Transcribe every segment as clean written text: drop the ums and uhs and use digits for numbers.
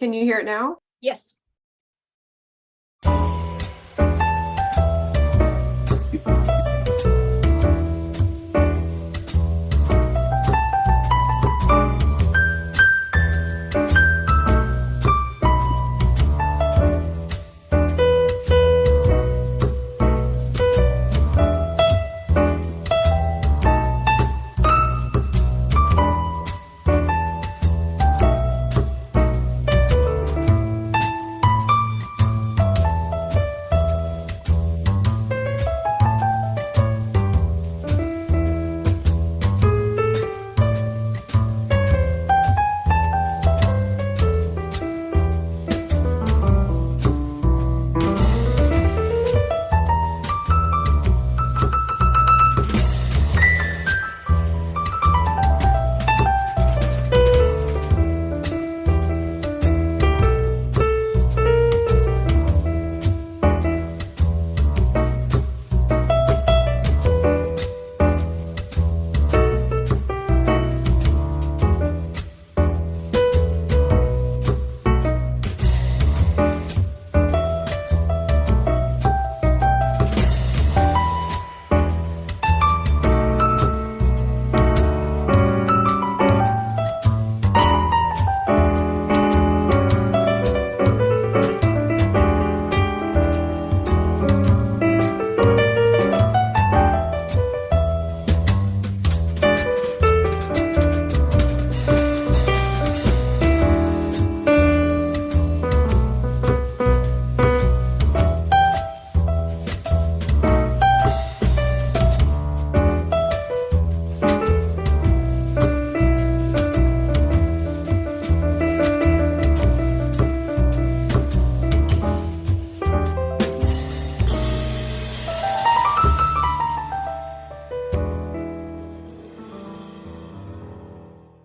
Can you hear it now? Yes.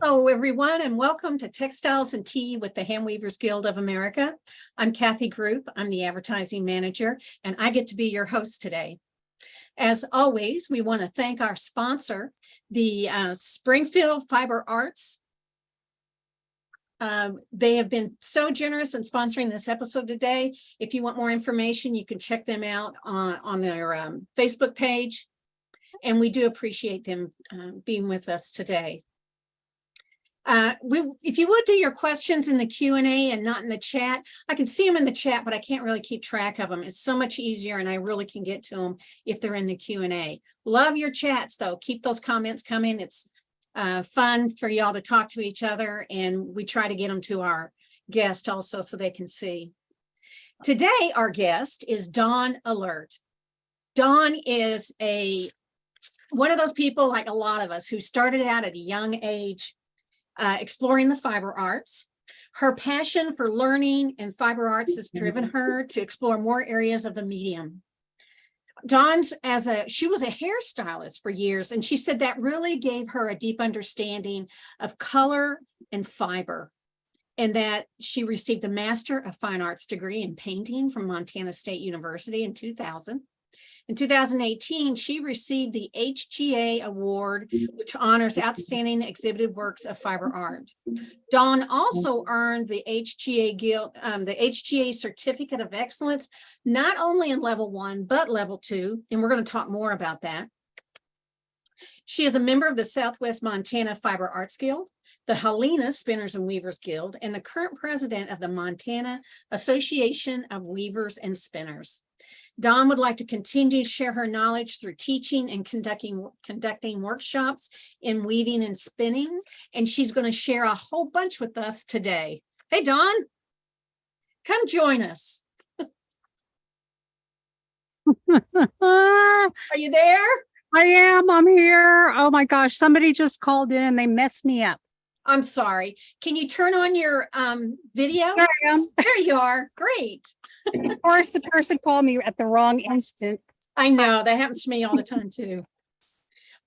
Hello, everyone, and welcome to Textiles and Tea with the Handweavers Guild of America. I'm Kathy Group. I'm the advertising manager, and I get to be your host today. As always, we want to thank our sponsor, the Springfield Fiber Arts. They have been so generous in sponsoring this episode today. If you want more information, you can check them out on their Facebook page, and we do appreciate them being with us today. If you would do your questions in the Q&A and not in the chat, I can see them in the chat, but I can't really keep track of them. It's so much easier, and I really can get to them if they're in the Q&A. Love your chats, though. Keep those comments coming. It's fun for y'all to talk to each other, and we try to get them to our guest also so they can see. Today, our guest is Dawn Ahlert. Dawn is one of those people, like a lot of us, who started out at a young age exploring the fiber arts. Her passion for learning and fiber arts has driven her to explore more areas of the medium. She was a hairstylist for years, and she said that really gave her a deep understanding of color and fiber, and that she received the Master of Fine Arts degree in painting from Montana State University in 2000. In 2018, she received the HGA Award, which honors outstanding exhibited works of fiber art. Dawn also earned the HGA Certificate of Excellence, not only in level 1, but level 2, and we're going to talk more about that. She is a member of the Southwest Montana Fiber Arts Guild, the Helena Spinners and Weavers Guild, and the current president of the Montana Association of Weavers and Spinners. Dawn would like to continue to share her knowledge through teaching and conducting workshops in weaving and spinning, and she's going to share a whole bunch with us today. Hey, Dawn, come join us. Are you there? I am. I'm here. Oh my gosh, somebody just called in and they messed me up. I'm sorry. Can you turn on your video? There I am. There you are. Great. Of course, the person called me at the wrong instant. I know. That happens to me all the time, too.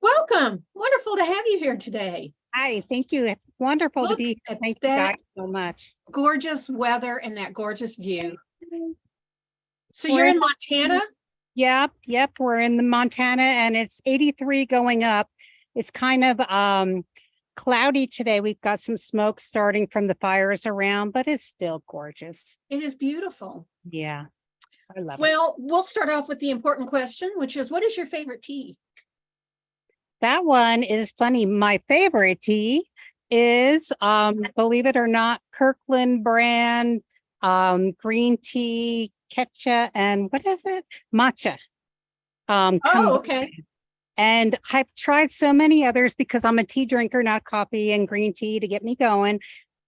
Welcome. Wonderful to have you here today. Hi, thank you. It's wonderful to be here. Thank you guys so much. Gorgeous weather and that gorgeous view. So you're in Montana? Yep. We're in the Montana, and it's 83 going up. It's kind of cloudy today. We've got some smoke starting from the fires around, but it's still gorgeous. It is beautiful. Yeah, I love it. Well, we'll start off with the important question, which is, what is your favorite tea? That one is funny. My favorite tea is, believe it or not, Kirkland brand green tea, ketchup, and what is it? Matcha. Oh, okay. And I've tried so many others because I'm a tea drinker, not coffee and green tea to get me going.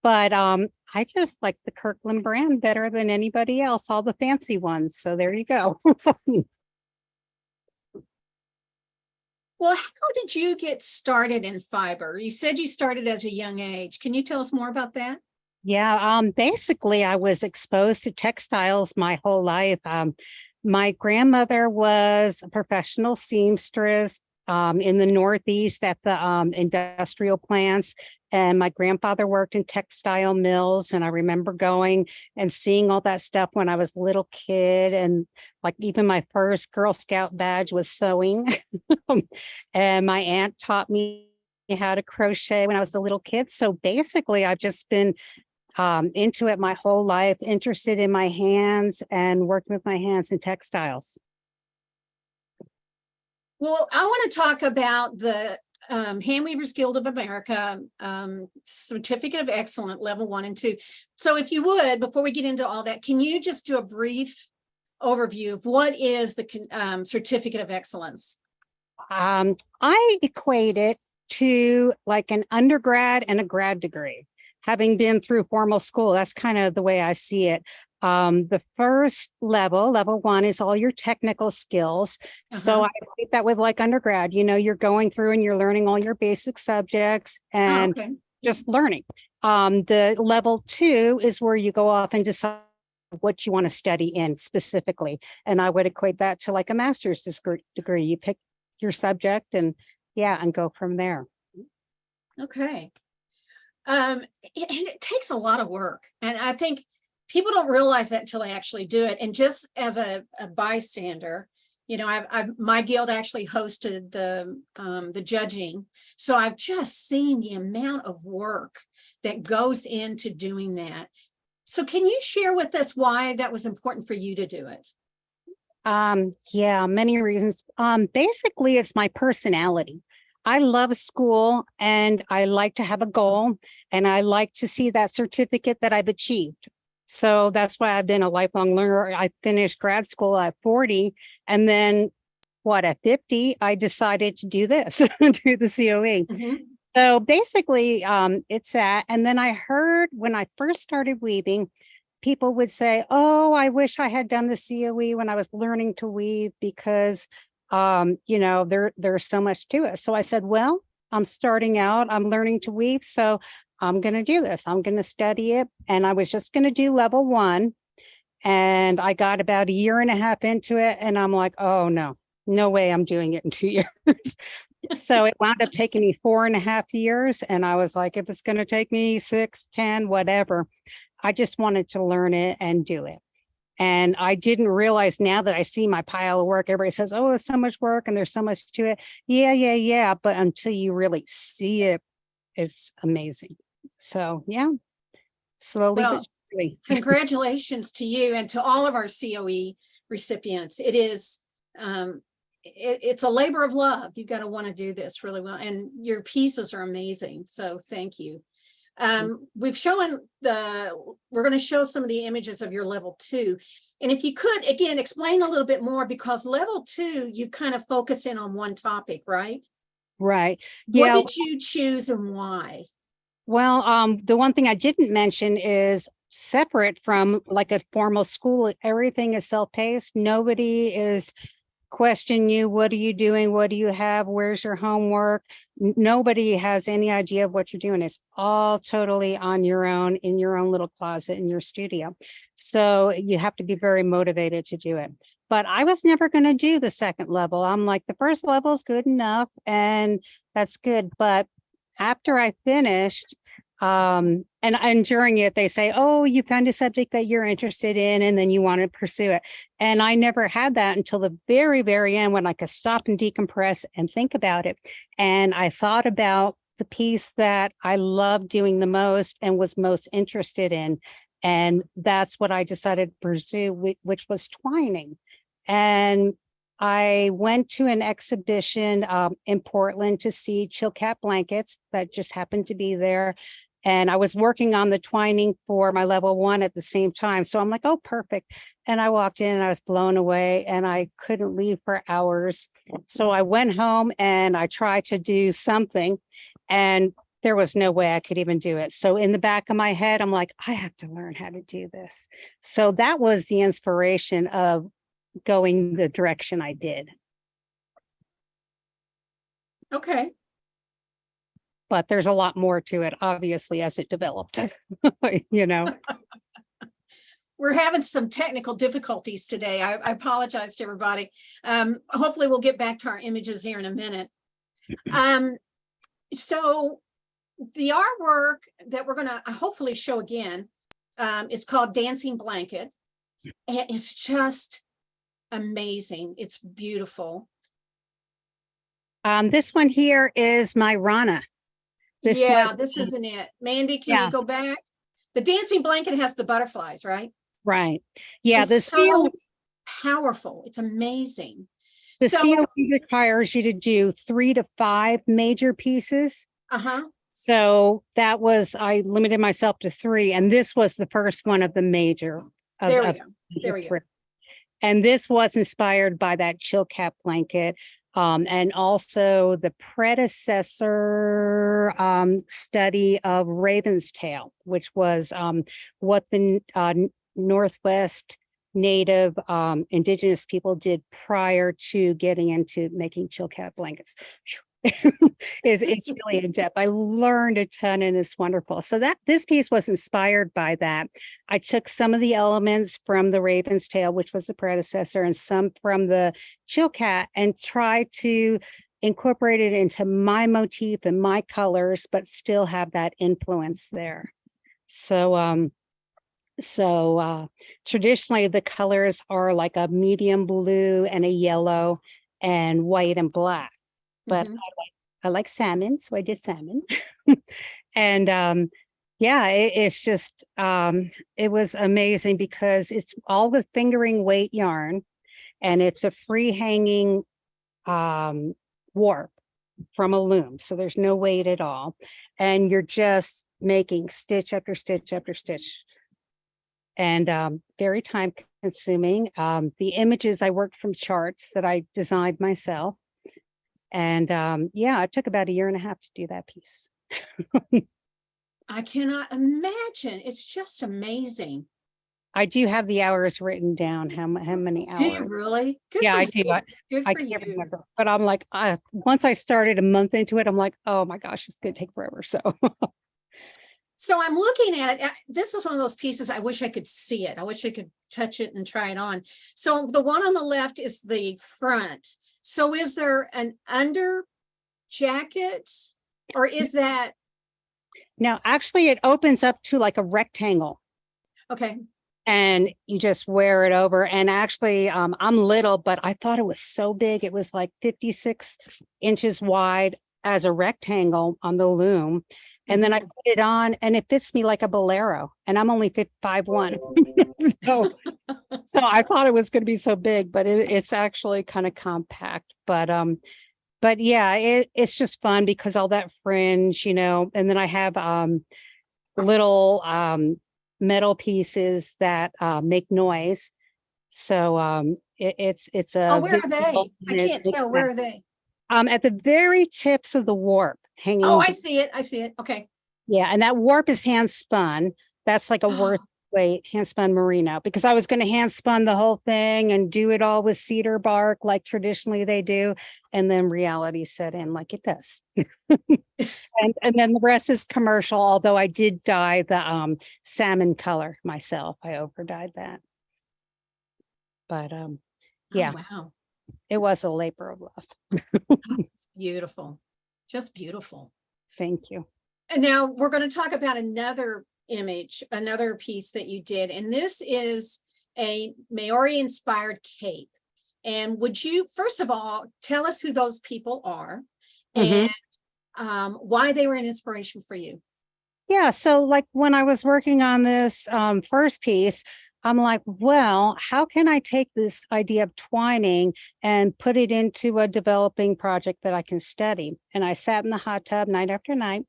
But I just like the Kirkland brand better than anybody else, all the fancy ones. So there you go. Well, how did you get started in fiber? You said you started as a young age. Can you tell us more about that? Yeah, basically I was exposed to textiles my whole life. My grandmother was a professional seamstress in the Northeast at the industrial plants. And my grandfather worked in textile mills. And I remember going and seeing all that stuff when I was a little kid. And like even my first Girl Scout badge was sewing. And my aunt taught me how to crochet when I was a little kid. So basically, I've just been into it my whole life, interested in my hands and working with my hands in textiles. Well, I want to talk about the Handweavers Guild of America Certificate of Excellence Level 1 and 2. So if you would, before we get into all that, can you just do a brief overview of what is the Certificate of Excellence? I equate it to like an undergrad and a grad degree. Having been through formal school, that's kind of the way I see it. The first level 1, is all your technical skills. So I equate that with like undergrad, you're going through and you're learning all your basic subjects and just learning. The level 2 is where you go off and decide what you want to study in specifically. And I would equate that to like a master's degree. You pick your subject and go from there. Okay. It takes a lot of work. And I think people don't realize that until they actually do it. And just as a bystander, my guild actually hosted the judging. So I've just seen the amount of work that goes into doing that. So can you share with us why that was important for you to do it? Yeah, many reasons. Basically, it's my personality. I love school and I like to have a goal and I like to see that certificate that I've achieved. So that's why I've been a lifelong learner. I finished grad school at 40 and then at 50, I decided to do this, do the COE. So basically it's that. And then I heard when I first started weaving, people would say, oh, I wish I had done the COE when I was learning to weave because there's so much to it. So I said, well, I'm starting out, I'm learning to weave. So I'm going to do this. I'm going to study it. And I was just going to do level 1. And I got about a year and a half into it. And I'm like, oh, no way I'm doing it in 2 years. So it wound up taking me 4.5 years. And I was like, if it's going to take me 6, 10, whatever, I just wanted to learn it and do it. And I didn't realize now that I see my pile of work, everybody says, oh, it's so much work and there's so much to it. Yeah. But until you really see it, it's amazing. So slowly but surely. Congratulations to you and to all of our COE recipients. It is, it's a labor of love. You've got to want to do this really well. And your pieces are amazing. So thank you. We're going to show some of the images of your level 2. And if you could, again, explain a little bit more, because level 2, you kind of focus in on one topic, right? Right. What did you choose and why? Well, the one thing I didn't mention is separate from like a formal school, everything is self-paced. Nobody is question you, what are you doing, what do you have, where's your homework. Nobody has any idea of what you're doing. It's all totally on your own, in your own little closet in your studio. So you have to be very motivated to do it. But I was never going to do the second level. I'm like, the first level is good enough and that's good. But after I finished, and during it, they say, oh, you found a subject that you're interested in, and then you want to pursue it. And I never had that until the very, very end when I could stop and decompress and think about it. And I thought about the piece that I loved doing the most and was most interested in. And that's what I decided to pursue, which was twining. And I went to an exhibition in Portland to see chill cat blankets that just happened to be there. And I was working on the twining for my level 1 at the same time. So I'm like, oh, perfect. And I walked in and I was blown away and I couldn't leave for hours. So I went home and I tried to do something and there was no way I could even do it. So in the back of my head, I'm like, I have to learn how to do this. So that was the inspiration of going the direction I did. Okay. But there's a lot more to it, obviously, as it developed, you know. We're having some technical difficulties today. I apologize to everybody. Hopefully we'll get back to our images here in a minute. So the artwork that we're going to hopefully show again is called Dancing Blanket. And it's just amazing. It's beautiful. This one here is my Rana. This isn't it. Mandy, can we go back? The dancing blanket has the butterflies, right? Right. Yeah. It's so powerful. It's amazing. The COE requires you to do 3 to 5 major pieces. So that was, I limited myself to 3. And this was the first one of the major. There we go. There we go. And this was inspired by that chill cat blanket. And also the predecessor study of Raven's Tail, which was what the Northwest Native indigenous people did prior to getting into making chill cat blankets. It's really in depth. I learned a ton and it's wonderful. So that this piece was inspired by that. I took some of the elements from the Raven's Tail, which was the predecessor, and some from the chill cat and tried to incorporate it into my motif and my colors, but still have that influence there. So traditionally the colors are like a medium blue and a yellow and white and black. But I like salmon, so I did salmon. And it's just it was amazing because it's all with fingering weight yarn and it's a free hanging warp from a loom. So there's no weight at all. And you're just making stitch after stitch after stitch. And very time consuming. The images I worked from charts that I designed myself. And it took about 1.5 years to do that piece. I cannot imagine. It's just amazing. I do have the hours written down. How many hours? Do you really? Good Yeah, for I do. Good I for can't you. remember. But I'm like, once I started a month into it, I'm like, oh my gosh, it's gonna take forever. So I'm looking at this is one of those pieces. I wish I could see it. I wish I could touch it and try it on. So the one on the left is the front. So is there an under jacket or is that? Now, actually, it opens up to like a rectangle. Okay. And you just wear it over. And actually, I'm little, but I thought it was so big. It was like 56 inches wide as a rectangle on the loom. And then I put it on and it fits me like a bolero. And I'm only 5'1". So I thought it was going to be so big, but it's actually kind of compact. But yeah, it's just fun because all that fringe, you know, and then I have little metal pieces that make noise. So it's a where are they? I can't tell. Where are they? At the very tips of the warp hanging. Oh, I see it. I see it. Okay. Yeah, and that warp is hand spun. That's like a worth weight hand spun merino because I was going to hand spun the whole thing and do it all with cedar bark like traditionally they do, and then reality set in like it does. and then the rest is commercial. Although I did dye the salmon color myself. I over dyed that. But yeah. Oh, wow. It was a labor of love. It's beautiful. Just beautiful. Thank you. And now we're going to talk about another image, another piece that you did. And this is a Maori inspired cape. And would you, first of all, tell us who those people are and why they were an inspiration for you. Yeah, so like when I was working on this first piece, I'm like, well, how can I take this idea of twining and put it into a developing project that I can study? And I sat in the hot tub night after night,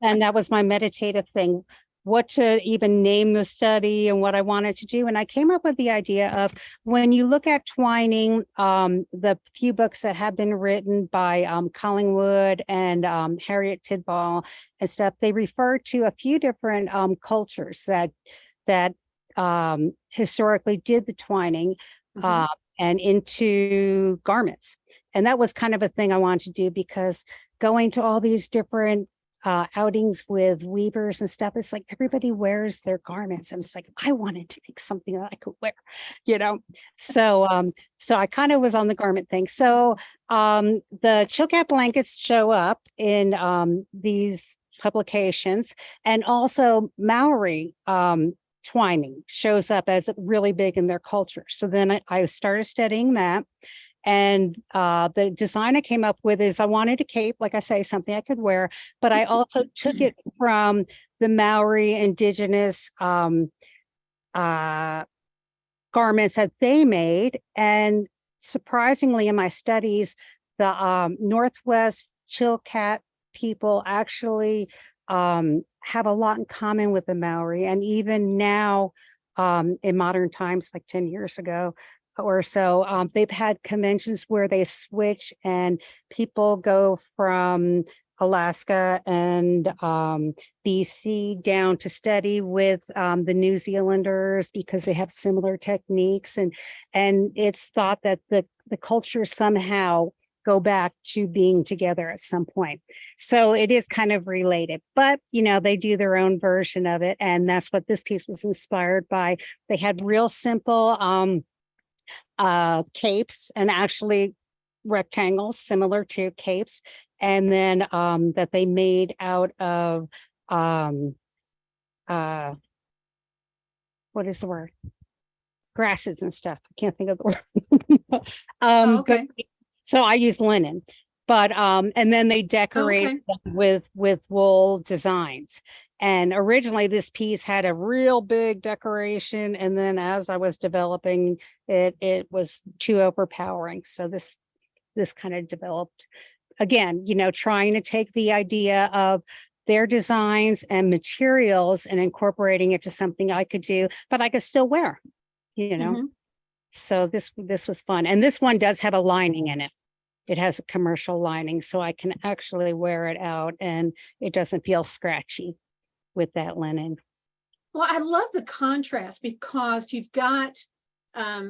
and that was my meditative thing, what to even name the study and what I wanted to do. And I came up with the idea of when you look at twining, the few books that have been written by Collingwood and Harriet Tidball and stuff, they refer to a few different cultures that historically did the twining and into garments. And that was kind of a thing I wanted to do, because going to all these different outings with weavers and stuff, it's like everybody wears their garments. And it's like, I wanted to make something that I could wear, you know? So, so I kind of was on the garment thing. So the chill cap blankets show up in these publications, and also Maori twining shows up as really big in their culture. So then I started studying that. And the design I came up with is I wanted a cape, like I say, something I could wear, but I also took it from the Maori indigenous garments that they made. And surprisingly, in my studies, the Northwest Chilkat people actually have a lot in common with the Maori. And even now, in modern times, like 10 years ago or so, they've had conventions where they switch and people go from Alaska and BC down to study with the New Zealanders, because they have similar techniques. And it's thought that the cultures somehow go back to being together at some point. So it is kind of related, but you know, they do their own version of it. And that's what this piece was inspired by. They had real simple capes, and actually rectangles similar to capes, and then that they made out of what is the word? Grasses and stuff. I can't think of the word. Okay. But so I use linen, but and then they decorate them with wool designs. And originally this piece had a real big decoration, and then as I was developing it, it was too overpowering. So this kind of developed again, you know, trying to take the idea of their designs and materials and incorporating it to something I could do, but I could still wear, you know. So this was fun. And this one does have a lining in it. It has a commercial lining, so I can actually wear it out and it doesn't feel scratchy with that linen. Well, I love the contrast, because you've got, I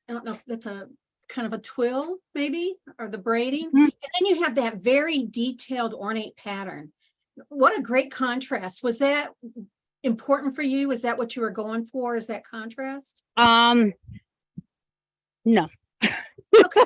don't know if that's a kind of a twill maybe, or the braiding, and then you have that very detailed ornate pattern. What a great contrast. Was that important for you? Is that what you were going for? Is that contrast? No. Okay.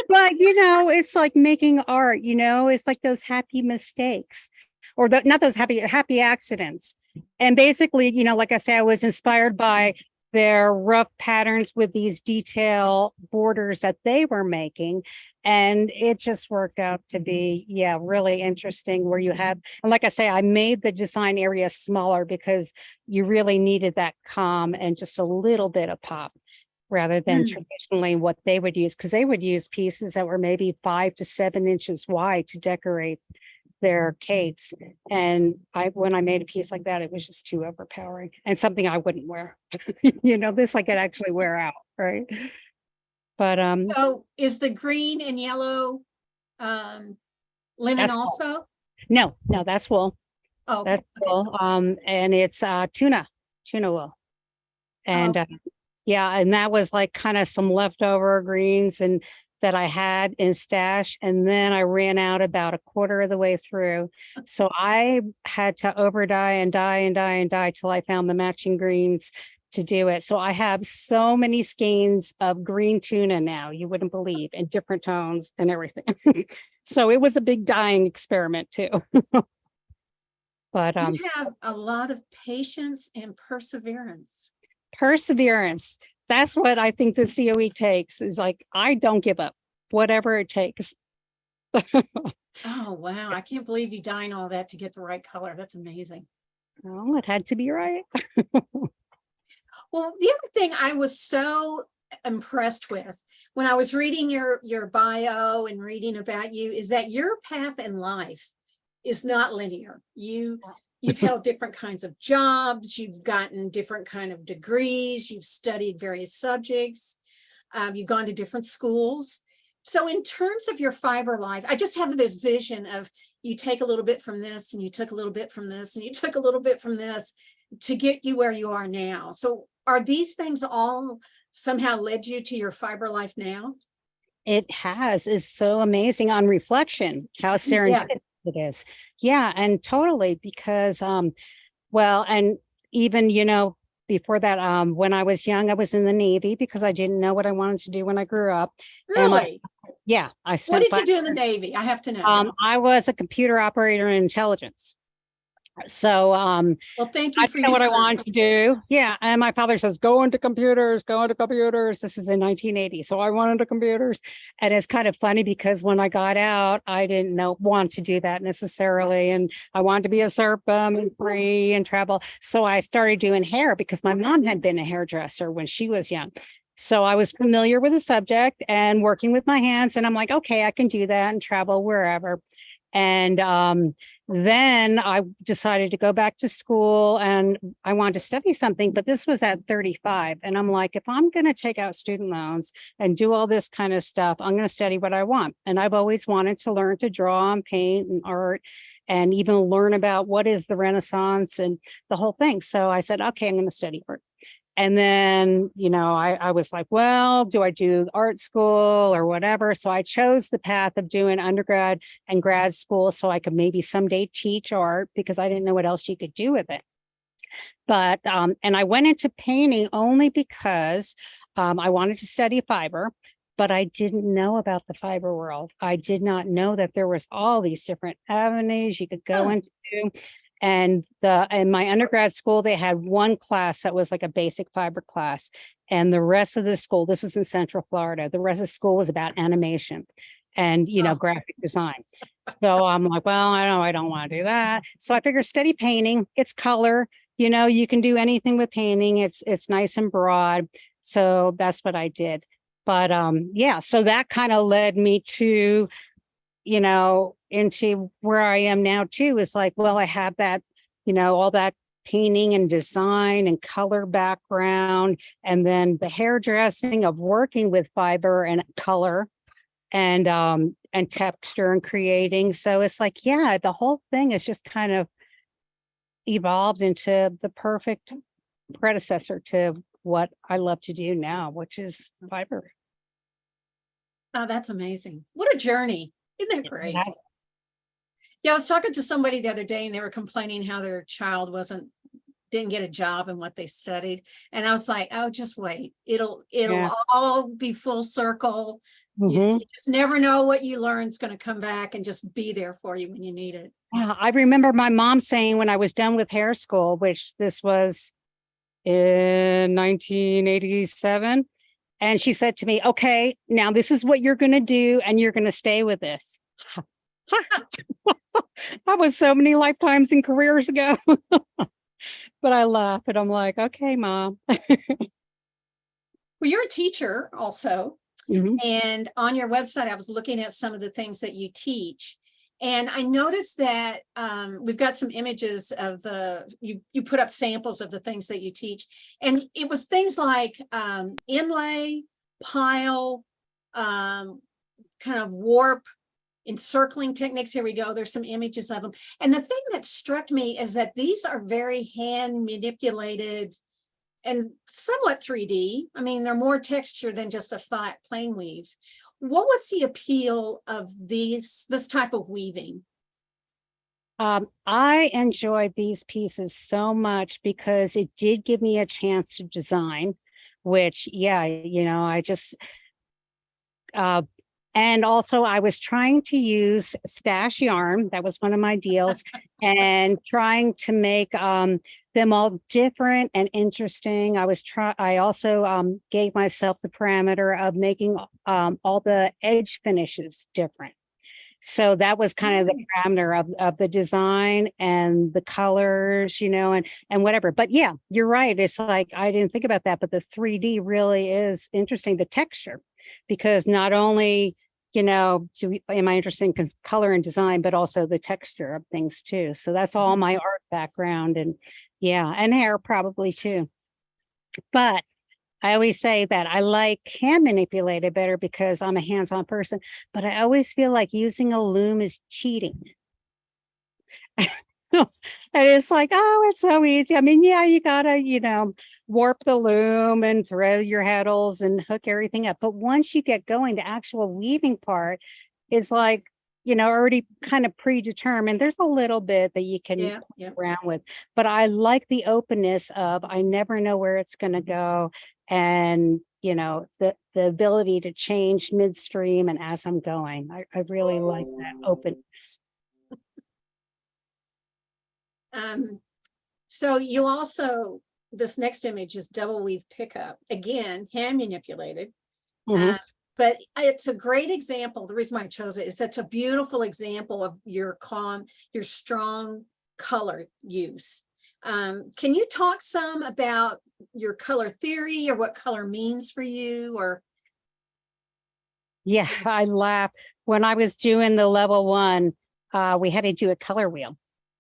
But you know, it's like making art, you know, it's like those happy mistakes, or not those happy accidents. And basically, you know, like I say, I was inspired by their rough patterns with these detail borders that they were making. And it just worked out to be, yeah, really interesting, where you have, and like I say, I made the design area smaller because you really needed that calm and just a little bit of pop, rather than traditionally what they would use, because they would use pieces that were maybe 5 to 7 inches wide to decorate their capes. And when I made a piece like that, it was just too overpowering and something I wouldn't wear. You know, this I could actually wear out, right? But So is the green and yellow linen also? No, that's wool. Oh, okay. That's wool. And it's tuna wool. And yeah, and that was like kind of some leftover greens and that I had in stash. And then I ran out about a quarter of the way through. So I had to over dye and dye and dye and dye till I found the matching greens to do it. So I have so many skeins of green tuna now, you wouldn't believe, in different tones and everything. So it was a big dyeing experiment too. But you have a lot of patience and perseverance. That's what I think the COE takes, is like, I don't give up, whatever it takes. Oh, wow. I can't believe you dyeing all that to get the right color. That's amazing. Well, it had to be right. Well, the other thing I was so impressed with when I was reading your bio and reading about you is that your path in life is not linear. You've held different kinds of jobs, you've gotten different kind of degrees, you've studied various subjects, you've gone to different schools. So in terms of your fiber life, I just have this vision of you take a little bit from this and you took a little bit from this and you took a little bit from this to get you where you are now. So are these things all somehow led you to your fiber life now? It has. It's so amazing on reflection how serendipitous it is. Yeah, and totally because well, and even before that, when I was young, I was in the Navy because I didn't know what I wanted to do when I grew up. Really? Yeah, I What spent did you do in the Navy? I have to know. I was a computer operator in intelligence. So Well, thank you I for didn't know your what I wanted to service. do. Yeah. And my father says, go into computers, go into computers. This is in 1980. So I went into computers. And it's kind of funny because when I got out, I didn't want to do that necessarily. And I wanted to be a serpum and free and travel. So I started doing hair because my mom had been a hairdresser when she was young. So I was familiar with the subject and working with my hands. And I'm like, okay, I can do that and travel wherever. And then I decided to go back to school and I wanted to study something, but this was at 35. And I'm like, if I'm going to take out student loans and do all this kind of stuff, I'm going to study what I want. And I've always wanted to learn to draw and paint and art and even learn about what is the Renaissance and the whole thing. So I said, okay, I'm going to study art. And then, I was like, well, do I do art school or whatever? So I chose the path of doing undergrad and grad school so I could maybe someday teach art because I didn't know what else you could do with it. But, and I went into painting only because I wanted to study fiber, but I didn't know about the fiber world. I did not know that there was all these different avenues you could go into. And in my undergrad school, they had one class that was like a basic fiber class. And the rest of the school, this was in Central Florida, the rest of the school was about animation and, graphic design. So I'm like, well, I don't want to do that. So I figured study painting, it's color, you can do anything with painting. It's nice and broad. So that's what I did. But yeah, so that kind of led me to into where I am now too, is like, well, I have that, all that painting and design and color background, and then the hairdressing of working with fiber and color and texture and creating. So it's like, yeah, the whole thing is just kind of evolved into the perfect predecessor to what I love to do now, which is fiber. Oh, that's amazing. What a journey. Isn't that great? That's Yeah, I was talking to somebody the other day and they were complaining how their child didn't get a job in what they studied. And I was like, oh, just wait. It'll all be full circle. You just never know what you learn is going to come back and just be there for you when you need it. Yeah, I remember my mom saying when I was done with hair school, which this was in 1987, and she said to me, okay, now this is what you're going to do, and you're going to stay with this. That was so many lifetimes and careers ago. But I laugh and I'm like, okay, Mom. Well, you're a teacher also. And on your website, I was looking at some of the things that you teach. And I noticed that we've got some images of you put up samples of the things that you teach. And it was things like inlay, pile, kind of warp, encircling techniques. Here we go. There's some images of them. And the thing that struck me is that these are very hand manipulated and somewhat 3D. I mean, they're more texture than just a flat plain weave. What was the appeal of this type of weaving? I enjoyed these pieces so much because it did give me a chance to design, which, yeah, I just, and also I was trying to use stash yarn. That was one of my deals and trying to make them all different and interesting. I also gave myself the parameter of making all the edge finishes different. So that was kind of the parameter of the design and the colors, and whatever. But yeah, you're right. It's like, I didn't think about that, but the 3D really is interesting, the texture, because not only, am I interested in color and design, but also the texture of things too. So that's all my art background, and yeah, and hair probably too. But I always say that I like hand manipulated better because I'm a hands-on person, but I always feel like using a loom is cheating. And it's like, oh, it's so easy. I mean, yeah, you gotta, warp the loom and thread your heddles and hook everything up. But once you get going, the actual weaving part is like, already kind of predetermined. There's a little bit that you can play around with, but I like the openness of, I never know where it's going to go. And, the ability to change midstream and as I'm going, I really like that openness. So you also, this next image is double weave pickup, again, hand manipulated. But it's a great example. The reason why I chose it is such a beautiful example of your strong color use. Can you talk some about your color theory or what color means for you? Or yeah, I laugh when I was doing the level 1. We had to do a color wheel,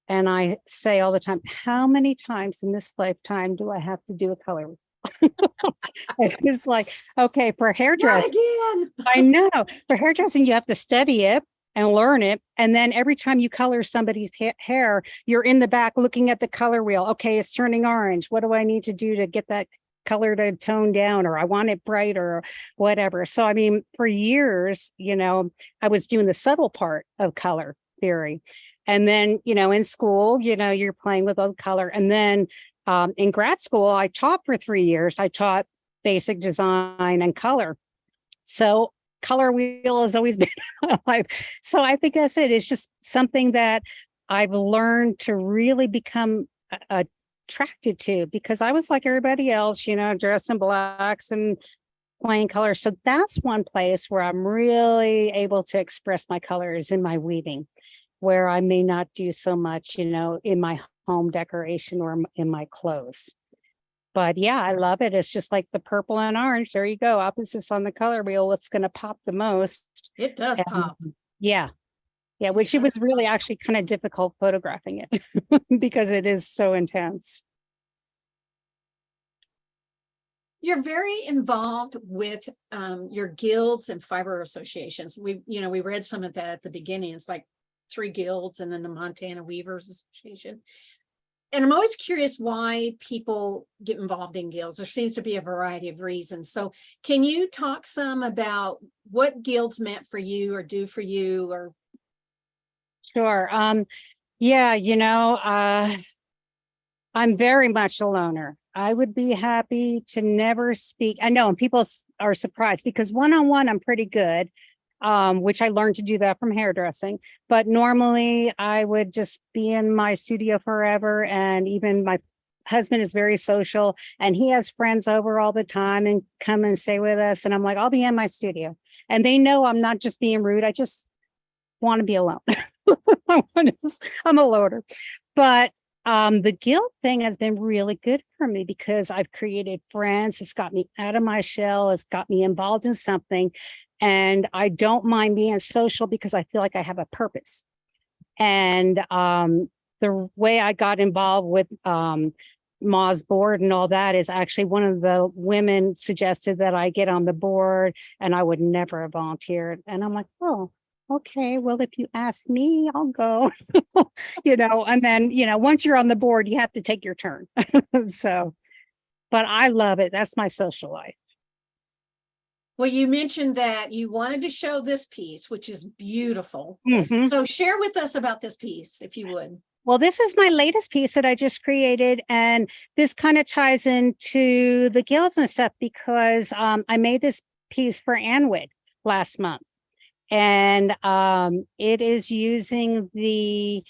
and I say all the time, how many times in this lifetime do I have to do a color wheel? It's like, okay, for hairdressing, again. I know for hairdressing, you have to study it and learn it. And then every time you color somebody's hair, you're in the back looking at the color wheel. Okay, it's turning orange. What do I need to do to get that color to tone down? Or I want it brighter or whatever. So, I mean, for years, I was doing the subtle part of color theory. And then, in school, you're playing with all the color. And then in grad school, I taught for 3 years. I taught basic design and color. So color wheel has always been life. So I think that's it. It's just something that I've learned to really become attracted to, because I was like everybody else, dressed in blacks and plain colors. So that's one place where I'm really able to express my colors in my weaving, where I may not do so much, in my home decoration or in my clothes. But yeah, I love it. It's just like the purple and orange. There you go. Opposites on the color wheel. What's going to pop the most? It does pop. Yeah. Yeah. Which it was really actually kind of difficult photographing it because it is so intense. You're very involved with your guilds and fiber associations. We read some of that at the beginning. It's like 3 guilds and then the Montana Weavers Association. And I'm always curious why people get involved in guilds. There seems to be a variety of reasons. So can you talk some about what guilds meant for you or do for you? Or Sure. Yeah, I'm very much a loner. I would be happy to never speak. I know, and people are surprised because one-on-one, I'm pretty good. Which I learned to do that from hairdressing. But normally I would just be in my studio forever. And even my husband is very social and he has friends over all the time and come and stay with us. And I'm like, I'll be in my studio. And they know I'm not just being rude. I just want to be alone. I'm a loner. But the guild thing has been really good for me because I've created friends. It's got me out of my shell. It's got me involved in something. And I don't mind being social because I feel like I have a purpose. And the way I got involved with MAWS board and all that is actually one of the women suggested that I get on the board, and I would never have volunteered. And I'm like, oh, okay, well, if you ask me, I'll go, and then, once you're on the board, you have to take your turn. So, but I love it. That's my social life. well, you mentioned that you wanted to show this piece, which is beautiful. So share with us about this piece, if you would. Well, this is my latest piece that I just created. And this kind of ties into the guilds and stuff because I made this piece for Handweaving last month. And it is using the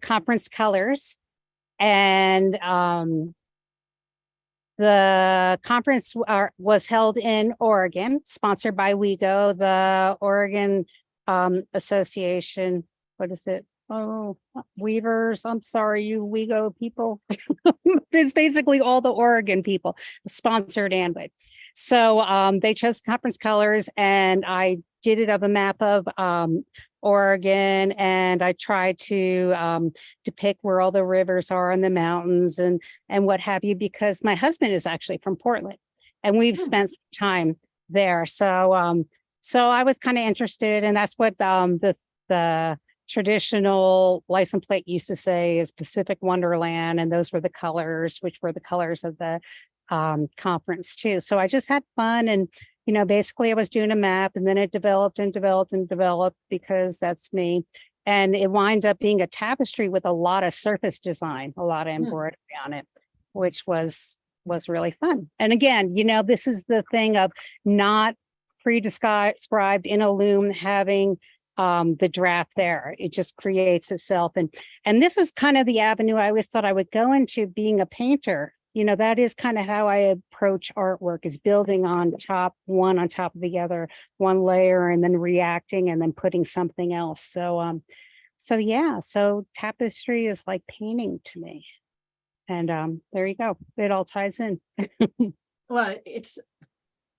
conference colors. And the conference was held in Oregon, sponsored by WeGo, the Oregon association. What is it? Oh, Weavers. I'm sorry, you WeGo people. It's basically all the Oregon people sponsored Handweaving. So they chose conference colors, and I did it of a map of Oregon, and I tried to depict where all the rivers are and the mountains and what have you, because my husband is actually from Portland, and we've spent some time there. So so I was kind of interested, and that's what the traditional license plate used to say is Pacific Wonderland, and those were the colors, which were the colors of the conference too. So I just had fun, and basically I was doing a map, and then it developed and developed and developed, because that's me. And it winds up being a tapestry with a lot of surface design, a lot of embroidery on it, which was really fun. And again, this is the thing of not pre-described in a loom, having the draft there. It just creates itself. And this is kind of the avenue I always thought I would go into, being a painter. That is kind of how I approach artwork, is building on top of the other, one layer, and then reacting, and then putting something else. So yeah, so tapestry is like painting to me. And there you go. It all ties in. Well,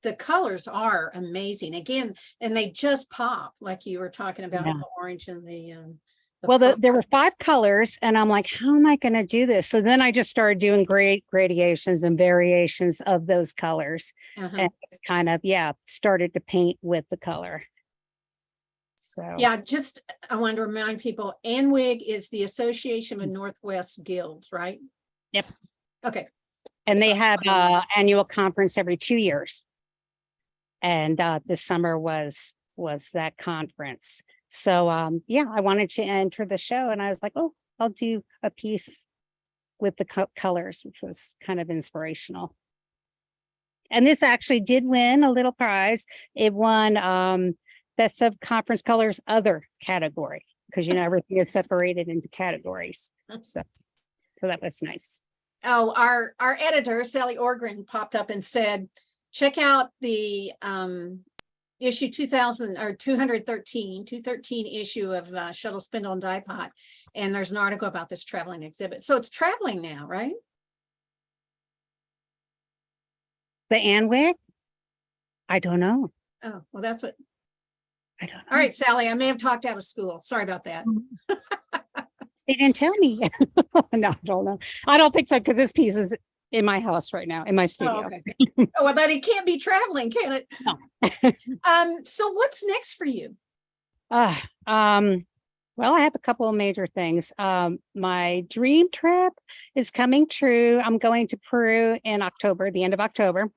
the colors are amazing again, and they just pop, like you were talking about, Yeah. the orange and the Well, purple. there were 5 colors, and I'm like, how am I going to do this? So then I just started doing gradations and variations of those colors, and it's kind of, started to paint with the color. So Yeah, I want to remind people, ANWIG is the Association of Northwest Guilds, right? Yep. Okay. And they have an annual conference every 2 years. And this summer was that conference. So I wanted to enter the show, and I was like, oh, I'll do a piece with the colors, which was kind of inspirational. And this actually did win a little prize. It won Best of Conference Colors Other category, because everything is separated into categories. So that was nice. Oh, our editor, Sally Orgren, popped up and said, check out the issue 213 issue of Shuttle, Spindle, and Die Pot. And there's an article about this traveling exhibit. So it's traveling now, right? The Handweaving? I don't know. Oh, well, that's what. I don't know. All right, Sally, I may have talked out of school. Sorry about that. They didn't tell me. No, I don't know. I don't think so, because this piece is in my house right now, in my studio. Oh, okay. Oh, well, then it can't be traveling, can it? No. So what's next for you? Well, I have a couple of major things. My dream trip is coming true. I'm going to Peru in October, the end of October.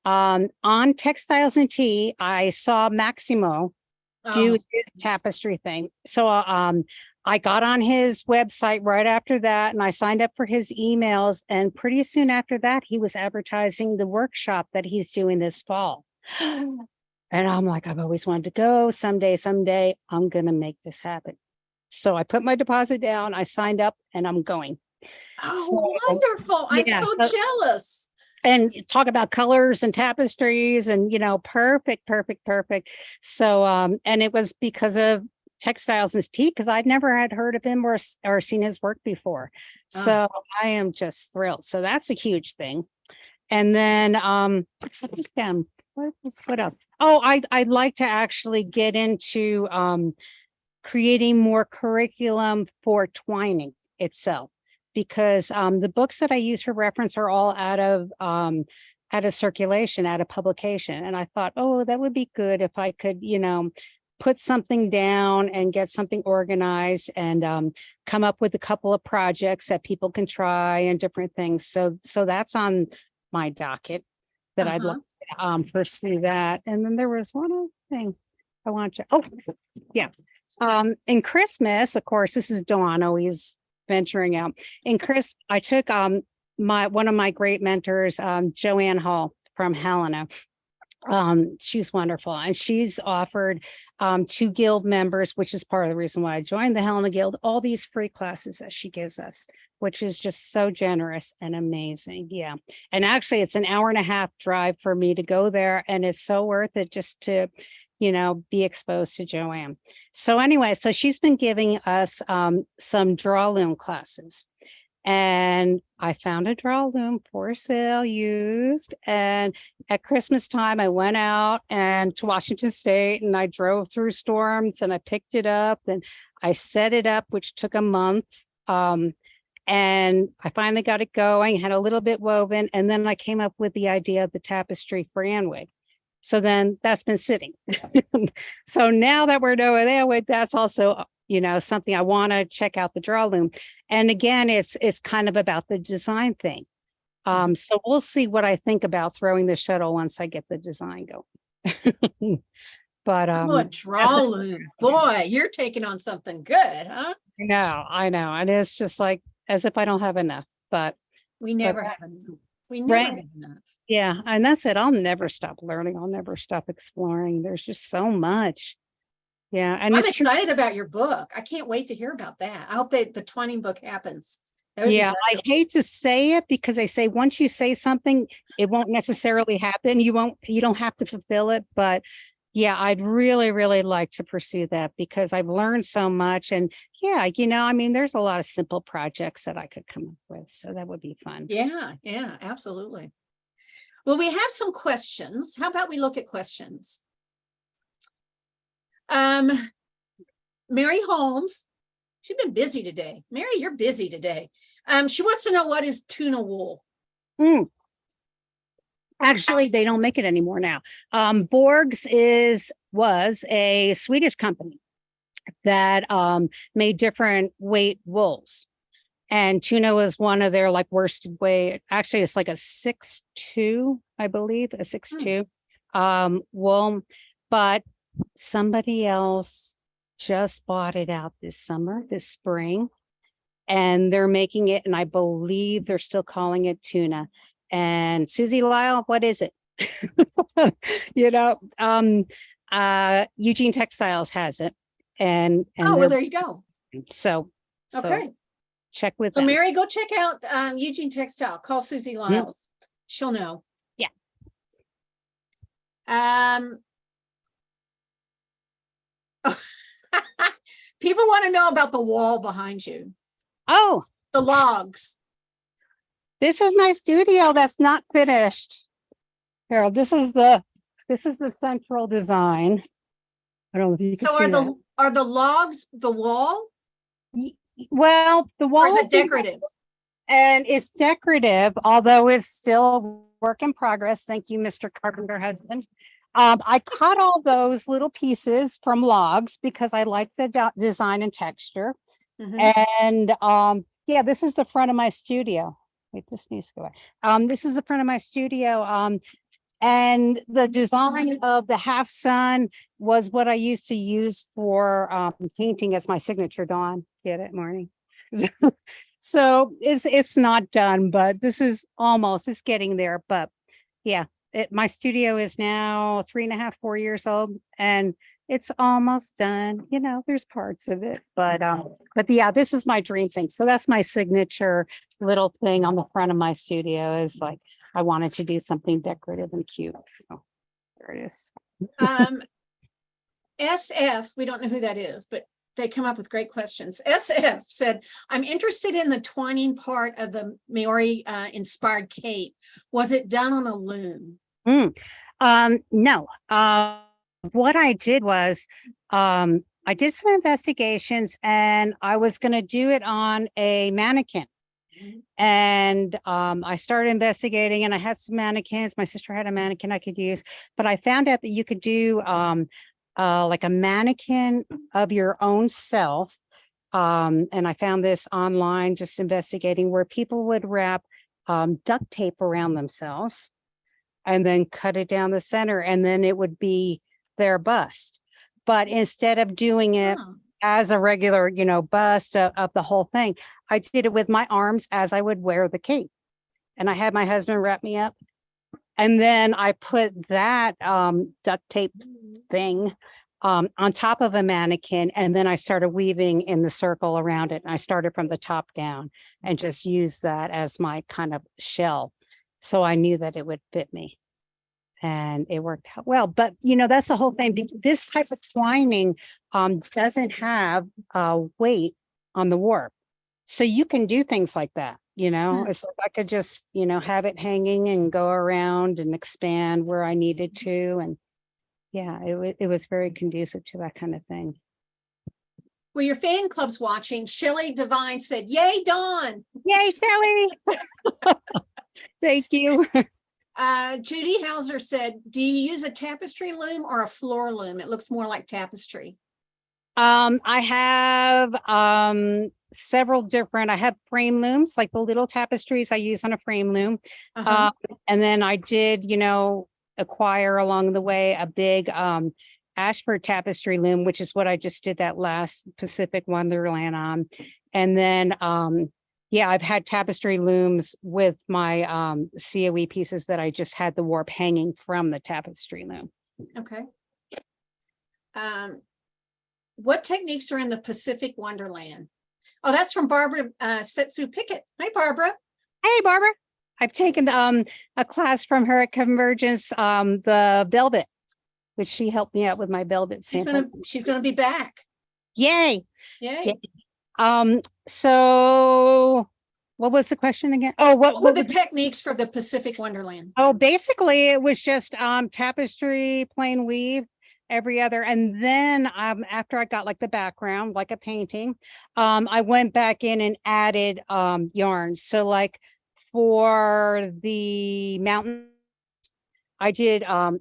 On Textiles Tea, I saw Maximo do his tapestry thing. So I got on his website right after that, and I signed up for his emails. And pretty soon after that, he was advertising the workshop that he's doing this fall. And I'm like, I've always wanted to go. Someday, I'm going to make this happen. So I put my deposit down, I signed up, and I'm going. Oh, So, wonderful. I'm so jealous. And talk about colors and tapestries and, perfect. So, and it was because of Textiles Tea, because I'd never had heard of him or seen his work before. So I am just thrilled. So that's a huge thing. And then, what else? Oh, I'd like to actually get into creating more curriculum for twining itself, because the books that I use for reference are all out of circulation, out of publication. And I thought, oh, that would be good if I could, put something down and get something organized and come up with a couple of projects that people can try and different things. So that's on my docket, that I'd like to pursue that. And then there was one other thing I want to, in Christmas, of course, this is Dawn always venturing out. In Christmas, I took one of my great mentors, Joanne Hall from Helena. She's wonderful, and she's offered to guild members, which is part of the reason why I joined the Helena Guild, all these free classes that she gives us, which is just so generous and amazing. Yeah. And actually it's an hour and a half drive for me to go there, and it's so worth it just to be exposed to Joanne. So anyway, so she's been giving us some draw loom classes. And I found a draw loom for sale used. And at Christmas time, I went out and to Washington State and I drove through storms and I picked it up and I set it up, which took a month. And I finally got it going, had a little bit woven, and then I came up with the idea of the tapestry for Handweaving. So then that's been sitting. So now that we're doing that, that's also, something I want to check out the draw loom. And again, it's kind of about the design thing. So we'll see what I think about throwing the shuttle once I get the design going. But Oh, a draw loom. Boy, you're taking on something good, huh? I know. And it's just like as if I don't have enough, but We never have enough. We never Right. have enough. yeah, and that's it. I'll never stop learning. I'll never stop exploring. There's just so much. Yeah. And I'm it's true. excited about your book. I can't wait to hear about that. I hope that the twinning book happens. That would be Yeah, great. I hate to say it because they say once you say something, it won't necessarily happen. You don't have to fulfill it. But yeah, I'd really, really like to pursue that because I've learned so much. And yeah, there's a lot of simple projects that I could come up with. So that would be fun. Yeah, absolutely. Well, we have some questions. How about we look at questions? Mary Holmes, she's been busy today. Mary, you're busy today. She wants to know, what is tuna wool? Actually, they don't make it anymore now. Borg's was a Swedish company that made different weight wools. And tuna was one of their like worst weight. Actually, it's like a 6'2", I believe, a 6'2" wool. But somebody else just bought it out this spring, and they're making it, and I believe they're still calling it tuna. And Susie Lyle, what is it? Eugene Textiles has it. And Oh, well, there you go. so Okay. check with So them. Mary, go check out Eugene Textile. Call Susie Lyles. She'll know. Yeah. People want to know about the wall behind you, Oh, the logs. this is my studio that's not finished. Here, this is the central design. I don't know if you can So see are the logs the wall, that. Well, the or wall is it decorative? and it's decorative, although it's still work in progress. Thank you, Mr. Carpenter husband. I cut all those little pieces from logs because I like the design and texture. Mhm. And yeah, this is the front of my studio. Wait, this needs to go away. This is the front of my studio. And the design of the half sun was what I used to use for painting as my signature, Dawn. Get it, Marnie? So it's not done, but it's getting there. But yeah, my studio is now 3.5, 4 years old, and it's almost done. There's parts of it, but yeah, this is my dream thing. So that's my signature little thing on the front of my studio, is like I wanted to do something decorative and cute. So there it is. SF, we don't know who that is, but they come up with great questions. SF said, I'm interested in the twining part of the Maori inspired cape. Was it done on a loom? No. What I did was I did some investigations, and I was going to do it on a mannequin. And I started investigating, and I had some mannequins. My sister had a mannequin I could use, but I found out that you could do like a mannequin of your own self. And I found this online, just investigating, where people would wrap duct tape around themselves and then cut it down the center, and then it would be their bust. But instead of doing it as a regular, bust of the whole thing, I did it with my arms as I would wear the cape. And I had my husband wrap me up. And then I put that duct tape thing on top of a mannequin. And then I started weaving in the circle around it. And I started from the top down and just used that as my kind of shell. So I knew that it would fit me. and it worked out well. But that's the whole thing. This type of twining doesn't have weight on the warp, so you can do things like that. It's like I could just have it hanging and go around and expand where I needed to, and yeah, it was very conducive to that kind of thing. Well, your fan club's watching. Shelley Devine said, "Yay, Dawn!" Yay, Shelley! Thank you. Judy Hauser said, "Do you use a tapestry loom or a floor loom? It looks more like tapestry." I have several different. I have frame looms, like the little tapestries I use on a frame loom. And then I did, acquire along the way a big Ashford tapestry loom, which is what I just did that last Pacific Wonderland on. And then yeah, I've had tapestry looms with my COE pieces that I just had the warp hanging from the tapestry loom. Okay. What techniques are in the Pacific Wonderland? Oh, that's from Barbara Setsu Pickett. Hi, Barbara. Hey, Barbara. I've taken a class from her at Convergence, the velvet, which she helped me out with my velvet sample. She's gonna be back. Yay. Yay. So what was the question again? Oh, what were the techniques for the Pacific Wonderland? Oh, basically it was just tapestry, plain weave, every other. And then after I got like the background, like a painting, I went back in and added yarns. So like for the mountain, I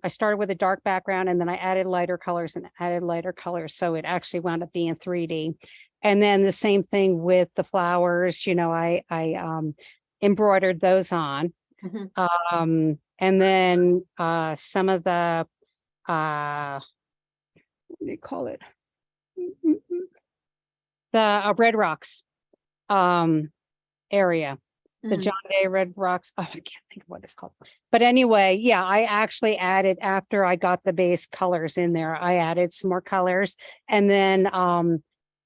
started with a dark background and then I added lighter colors and added lighter colors. So it actually wound up being 3D. And then the same thing with the flowers, I embroidered those on. And then some of the, what do you call it? The Red Rocks area. The John Day Red Rocks. Oh, I can't think of what it's called. But anyway, yeah, I actually added, after I got the base colors in there, I added some more colors. And then hang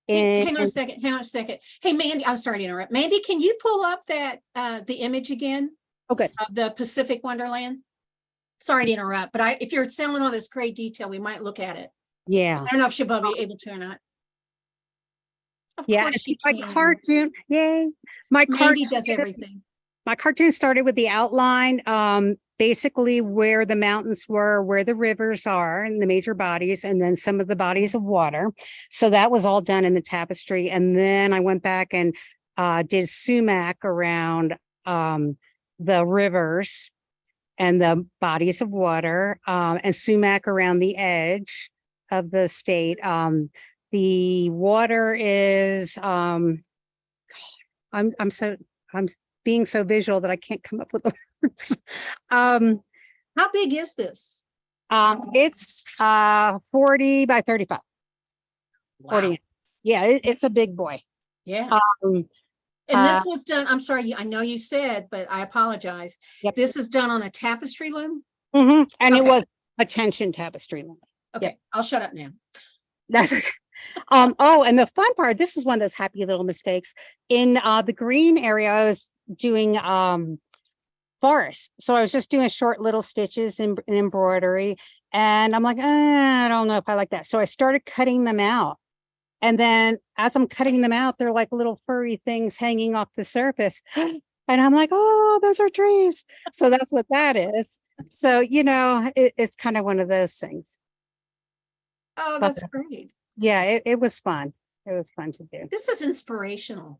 on a second. Hey, Mandy, I'm sorry to interrupt. Mandy, can you pull up that the image again? Okay. Of the Pacific Wonderland? Sorry to interrupt, but if you're selling all this great detail, we might look at it. Yeah. I don't know if she'll be able to or not. Of course she my can. cartoon. Yay. Mandy does everything. My cartoon started with the outline, basically where the mountains were, where the rivers are and the major bodies, and then some of the bodies of water. So that was all done in the tapestry. And then I went back and did sumac around the rivers and the bodies of water, and sumac around the edge of the state. The water is I'm being so visual that I can't come up with the words. How big is this? It's 40 by 35. Wow. 40. Yeah, it's a big boy. Yeah. And this was done, I'm sorry, I know you said, but I apologize. Yep. This is done on a tapestry loom? And it was a tension tapestry loom. Okay, Yep. I'll shut up now. That's okay. Oh, and the fun part, this is one of those happy little mistakes. In the green area, I was doing forest. So I was just doing short little stitches in embroidery. And I'm like, I don't know if I like that. So I started cutting them out. And then as I'm cutting them out, they're like little furry things hanging off the surface. And I'm like, oh, those are trees. So that's what that is. So, it's kind of one of those things. Oh, that's great. Yeah, it was fun. It was fun to do. This is inspirational.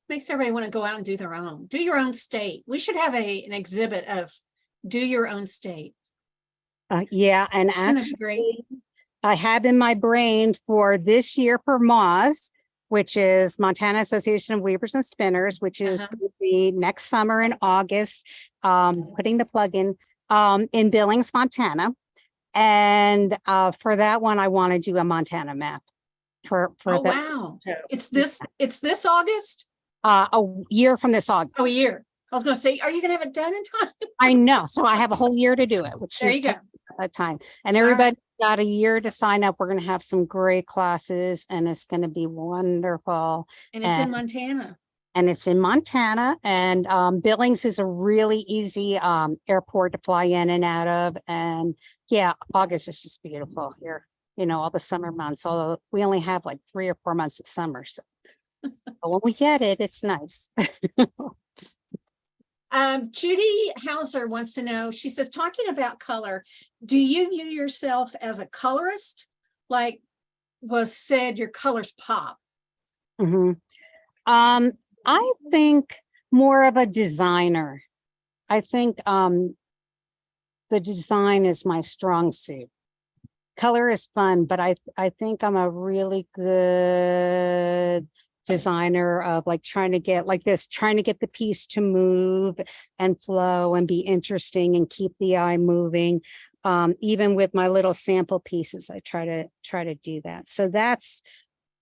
Makes everybody want to go out and do their own. Do your own state. We should have an exhibit of do your own state. Yeah, and actually, I have in my brain for this year for MAWS, which is Montana Association of Weavers and Spinners, which is going to be next summer in August, putting the plug in Billings, Montana. And for that one, I want to do a Montana map for wow. It's this August? A year from this August. Oh, a year. I was going to say, are you going to have it done in time? I know. So I have a whole year to do it, which there you go. That time. And everybody got a year to sign up. We're going to have some great classes and it's going to be wonderful. And it's in Montana. and it's in Montana. And Billings is a really easy airport to fly in and out of. And yeah, August is just beautiful here. You know, all the summer months, although we only have like 3 or 4 months of summer. So but when we get it, it's nice. Judy Hauser wants to know, she says, talking about color, do you view yourself as a colorist? Like was said, your colors pop. Mhm. I think more of a designer. I think the design is my strong suit. Color is fun, but I think I'm a really good designer of like trying to get the piece to move and flow and be interesting and keep the eye moving. Even with my little sample pieces, I try to do that. So that's,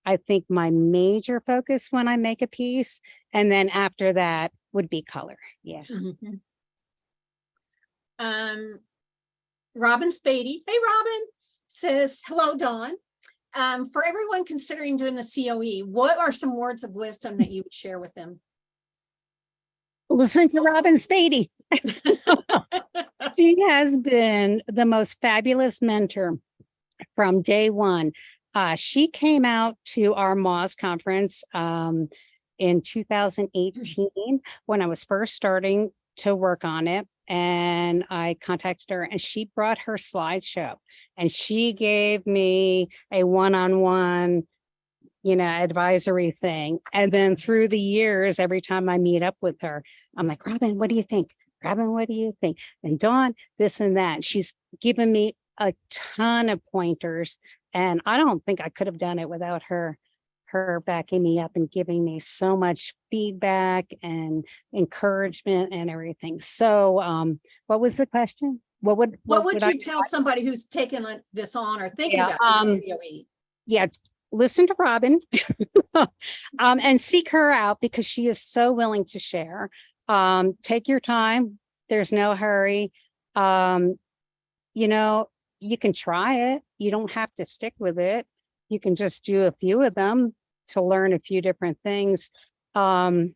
I think, my major focus when I make a piece. And then after that would be color. Yeah. Mhm. Robin Spady, hey Robin, says, hello Dawn. For everyone considering doing the COE, what are some words of wisdom that you would share with them? Listen to Robin Spady. She has been the most fabulous mentor from day one. She came out to our MAWS conference in 2018 when I was first starting to work on it. And I contacted her and she brought her slideshow and she gave me a one-on-one, advisory thing. And then through the years, every time I meet up with her, I'm like, Robin, what do you think? Robin, what do you think? And Dawn, this and that. She's given me a ton of pointers. And I don't think I could have done it without her backing me up and giving me so much feedback and encouragement and everything. So what was the question? What would you tell somebody who's taken this on or thinking about doing COE? Yeah, listen to Robin and seek her out because she is so willing to share. Take your time. There's no hurry. You can try it. You don't have to stick with it. You can just do a few of them to learn a few different things. And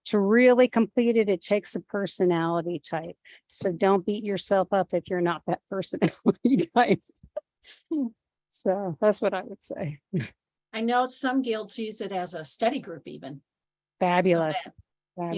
to really complete it, it takes a personality type. So don't beat yourself up if you're not that personality type. So that's what I would say. I know some guilds use it as a study group even. Fabulous. So that,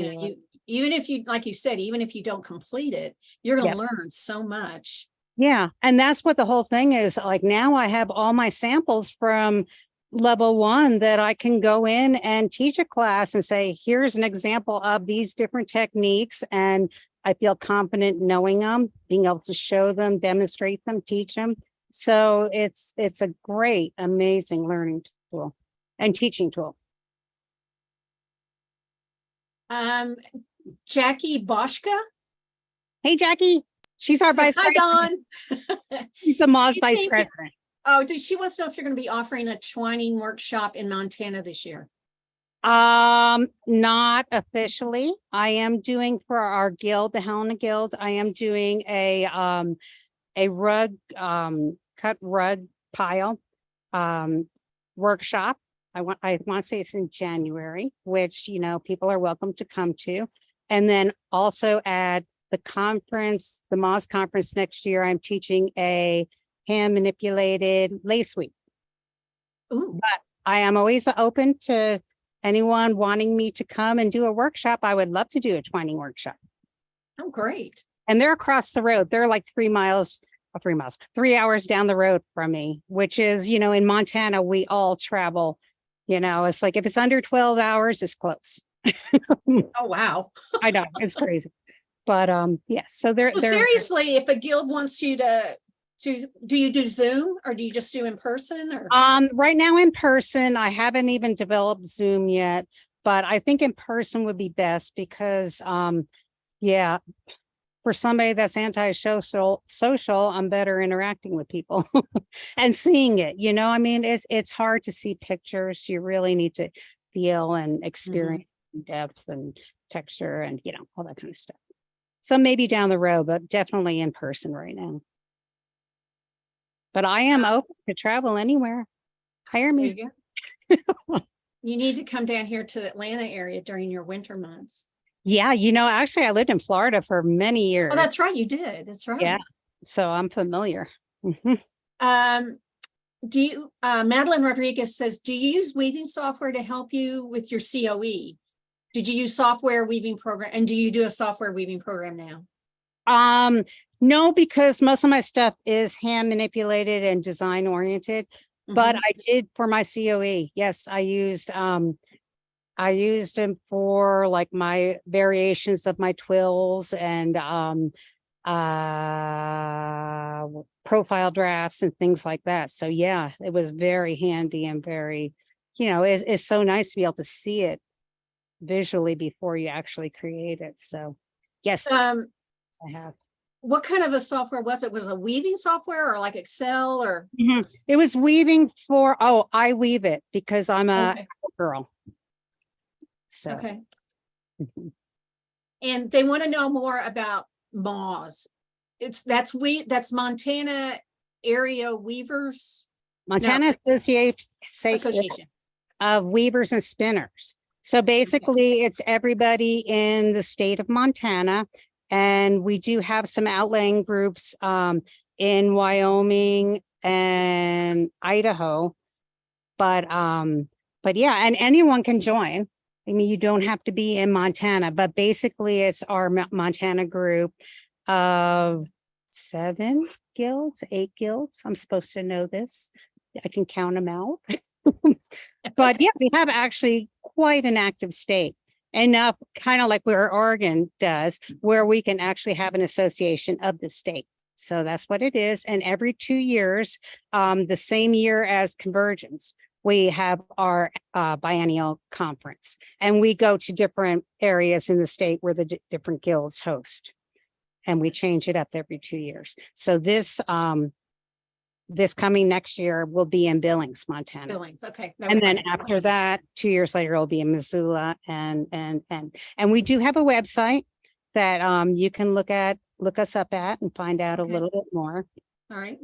even if you, like you said, even if you don't complete it, you're going to learn so much. Yeah. And that's what the whole thing is. Like now I have all my samples from level 1 that I can go in and teach a class and say, here's an example of these different techniques. And I feel confident knowing them, being able to show them, demonstrate them, teach them. So it's a great, amazing learning tool and teaching tool. Jackie Boschka. Hey, Jackie. She's our vice president. Hi, Dawn. She's the MAWS vice president. She wants to know if you're going to be offering a twining workshop in Montana this year. Not officially. I am doing for our guild, the Helena Guild. I am doing a rug, cut rug pile, workshop. I want to say it's in January, which, people are welcome to come to. And then also at the conference, the MAWS conference next year, I'm teaching a hand manipulated lace weave. Ooh. But I am always open to anyone wanting me to come and do a workshop. I would love to do a twining workshop. Oh, great. And they're across the road. They're like 3 hours down the road from me, which is, in Montana, we all travel, it's like if it's under 12 hours, it's close. Oh, wow. I know, it's crazy. But so they're seriously, if a guild wants you to do you do Zoom or do you just do in person? Or right now in person, I haven't even developed Zoom yet, but I think in person would be best because for somebody that's anti-social, I'm better interacting with people and seeing it, it's hard to see pictures. You really need to feel and experience depth and texture and, all that kind of stuff. So maybe down the road, but definitely in person right now. But I am open to travel anywhere. Hire me. You need to come down here to the Atlanta area during your winter months. Yeah, actually I lived in Florida for many years. Oh, that's right. You did. That's right. Yeah. So I'm familiar. Mhm. Madeline Rodriguez says, do you use weaving software to help you with your COE? Did you use software weaving program? And do you do a software weaving program now? No, because most of my stuff is hand manipulated and design oriented, but Mhm. I did for my COE. Yes, I used them for like my variations of my twills and profile drafts and things like that. So yeah, it was very handy and very, it's so nice to be able to see it visually before you actually create it. So yes, I have. What kind of a software was it? Was it a weaving software or like Excel or? Mhm. It was weaving for, I weave it because I'm a Okay. girl. So Okay. mhm. And they want to know more about MAWS. That's Montana Area Weavers Montana Association. of Weavers and Spinners. So basically it's everybody in the state of Montana. And we do have some outlaying groups in Wyoming and Idaho. But yeah, and anyone can join. I mean, you don't have to be in Montana, but basically it's our Montana group of 8 guilds. I'm supposed to know this. I can count them out. But yeah, we have actually quite an active state. Enough, kind of like where Oregon does, where we can actually have an association of the state. So that's what it is. And every 2 years, the same year as Convergence, we have our biennial conference, and we go to different areas in the state where the different guilds host, and we change it up every 2 years. So this coming next year will be in Billings, Montana. Billings, okay. And then after that, 2 years later, it'll be in Missoula, and we do have a website that you can look us up at and find out a little bit more. All right.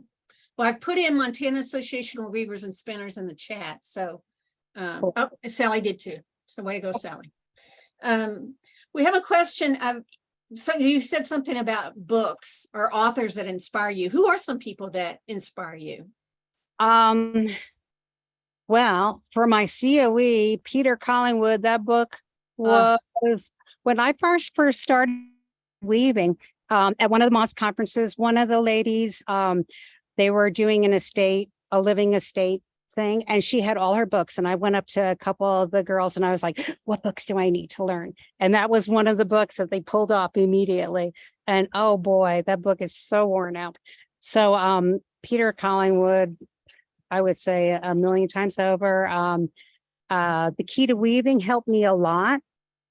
Well, I've put in Montana Association of Weavers and Spinners in the chat. So, Cool. oh, Sally did too. So way to go, Sally. We have a question. So you said something about books or authors that inspire you. Who are some people that inspire you? Well, for my COE, Peter Collingwood, that book was when I first started weaving at one of the MAWS conferences, one of the ladies, they were doing a living estate thing, and she had all her books. And I went up to a couple of the girls and I was like, what books do I need to learn? And that was one of the books that they pulled off immediately. And oh boy, that book is so worn out. So Peter Collingwood, I would say a million times over. The Key to Weaving helped me a lot.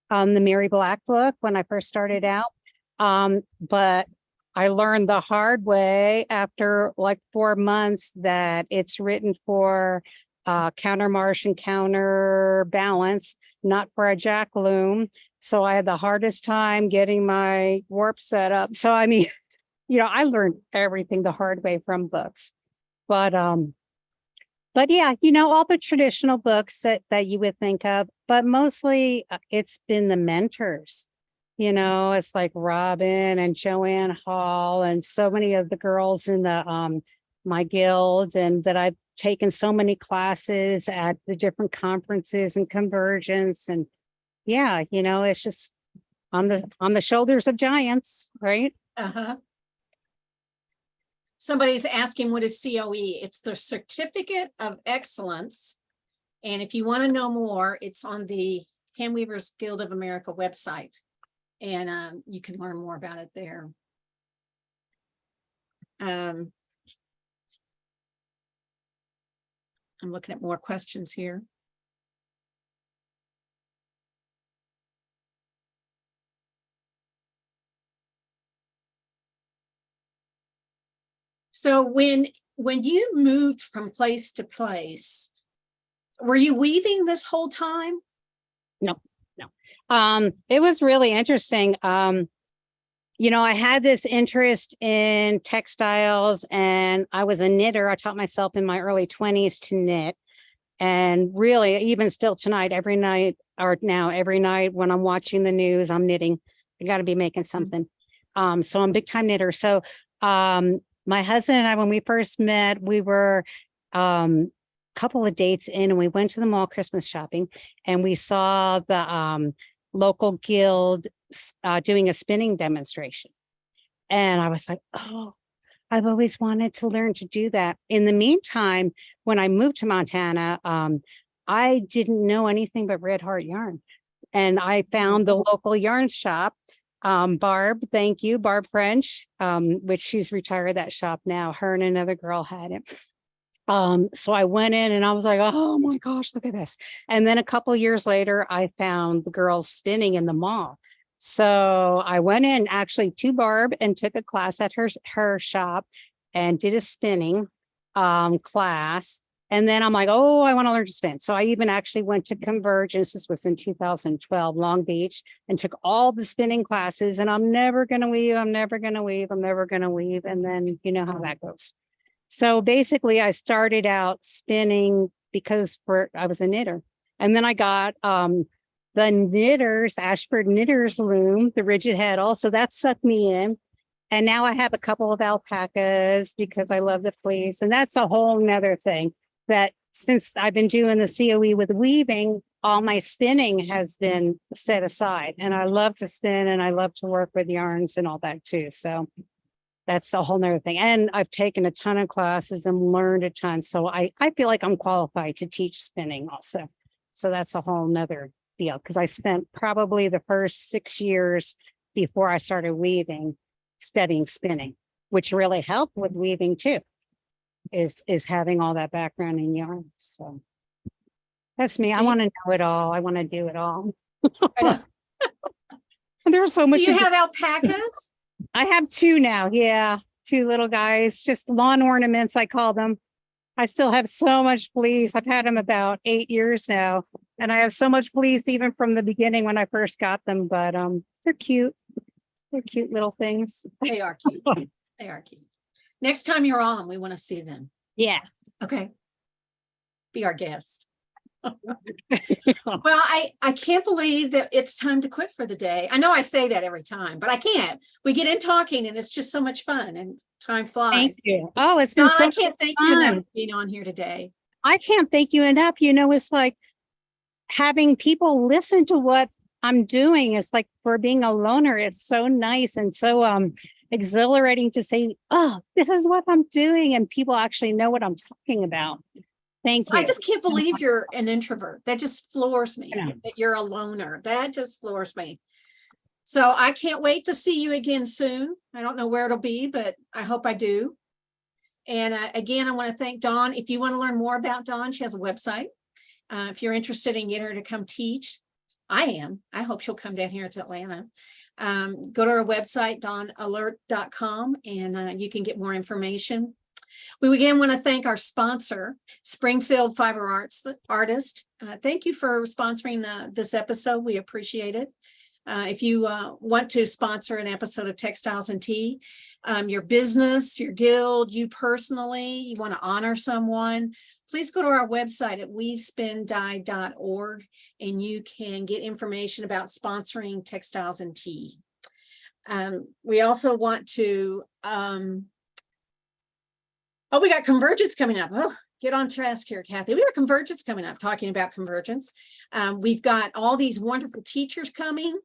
The Mary Black book when I first started out. But I learned the hard way after like 4 months that it's written for countermarch and counterbalance, not for a jack loom. So I had the hardest time getting my warp set up. So I mean, I learned everything the hard way from books. But yeah, all the traditional books that you would think of, but mostly it's been the mentors. It's like Robin and Joanne Hall and so many of the girls in the my guild, and that I've taken so many classes at the different conferences and Convergence. And yeah, it's just on the shoulders of giants, right? Uh-huh. Somebody's asking, what is COE? It's the Certificate of Excellence. And if you want to know more, it's on the Handweavers Guild of America website. And you can learn more about it there. I'm looking at more questions here. So when you moved from place to place, were you weaving this whole time? No. It was really interesting. I had this interest in textiles, and I was a knitter. I taught myself in my early 20s to knit. And really, even still tonight, every night or now every night when I'm watching the news, I'm knitting. I got to be making something. So I'm a big time knitter. So my husband and I, when we first met, we were a couple of dates in and we went to the mall Christmas shopping and we saw the local guild doing a spinning demonstration. And I was like, oh, I've always wanted to learn to do that. In the meantime, when I moved to Montana, I didn't know anything but Red Heart yarn. And I found the local yarn shop, Barb, thank you, Barb French, which she's retired that shop now. Her and another girl had it. So I went in and I was like, oh my gosh, look at this. And then a couple of years later, I found the girls spinning in the mall. So I went in actually to Barb and took a class at her shop and did a spinning class. And then I'm like, oh, I want to learn to spin. So I even actually went to Convergence. This was in 2012, Long Beach, and took all the spinning classes. And I'm never going to weave. I'm never going to weave. I'm never going to weave. And then you know how that goes. So basically I started out spinning because I was a knitter. And then I got the knitters, Ashford Knitters loom, the rigid head also, that sucked me in. And now I have a couple of alpacas because I love the fleece. And that's a whole nother thing that since I've been doing the COE with weaving, all my spinning has been set aside. And I love to spin and I love to work with yarns and all that too. So that's a whole nother thing. And I've taken a ton of classes and learned a ton. So I feel like I'm qualified to teach spinning also. So that's a whole nother deal because I spent probably the first 6 years before I started weaving studying spinning, which really helped with weaving too, is having all that background in yarn. So that's me. I want to know it all. I want to do it all. There's so much. Do you have alpacas? I have 2 now. Yeah. 2 little guys, just lawn ornaments, I call them. I still have so much fleece. I've had them about 8 years now. And I have so much fleece even from the beginning when I first got them, but they're cute. They're cute little things. They are cute. They are cute. Next time you're on, we want to see them. Yeah. Okay. Be our guest. Well, I can't believe that it's time to quit for the day. I know I say that every time, but I can't. We get in talking and it's just so much fun and time flies. Thank you. Oh, it's been Dawn, so I can't thank you enough for being on here today. I can't thank you enough. You know, it's like having people listen to what I'm doing. It's like for being a loner, it's so nice and so exhilarating to say, oh, this is what I'm doing. And people actually know what I'm talking about. Thank you. I just can't believe you're an introvert. That just floors me, that you're a loner. That just floors me. So I can't wait to see you again soon. I don't know where it'll be, but I hope I do. And again, I want to thank Dawn. If you want to learn more about Dawn, she has a website. If you're interested in getting her to come teach, I am. I hope she'll come down here to Atlanta. Go to our website, dawnahlert.com, and you can get more information. We again want to thank our sponsor, Springfield Fiber Artist. Thank you for sponsoring this episode. We appreciate it. If you want to sponsor an episode of Textiles and Tea, your business, your guild, you personally, you want to honor someone, please go to our website at weavespindye.org and you can get information about sponsoring Textiles and Tea. We also want to, we got Convergence coming up. Oh, get on task here, Kathy. We got Convergence coming up, talking about Convergence. We've got all these wonderful teachers coming.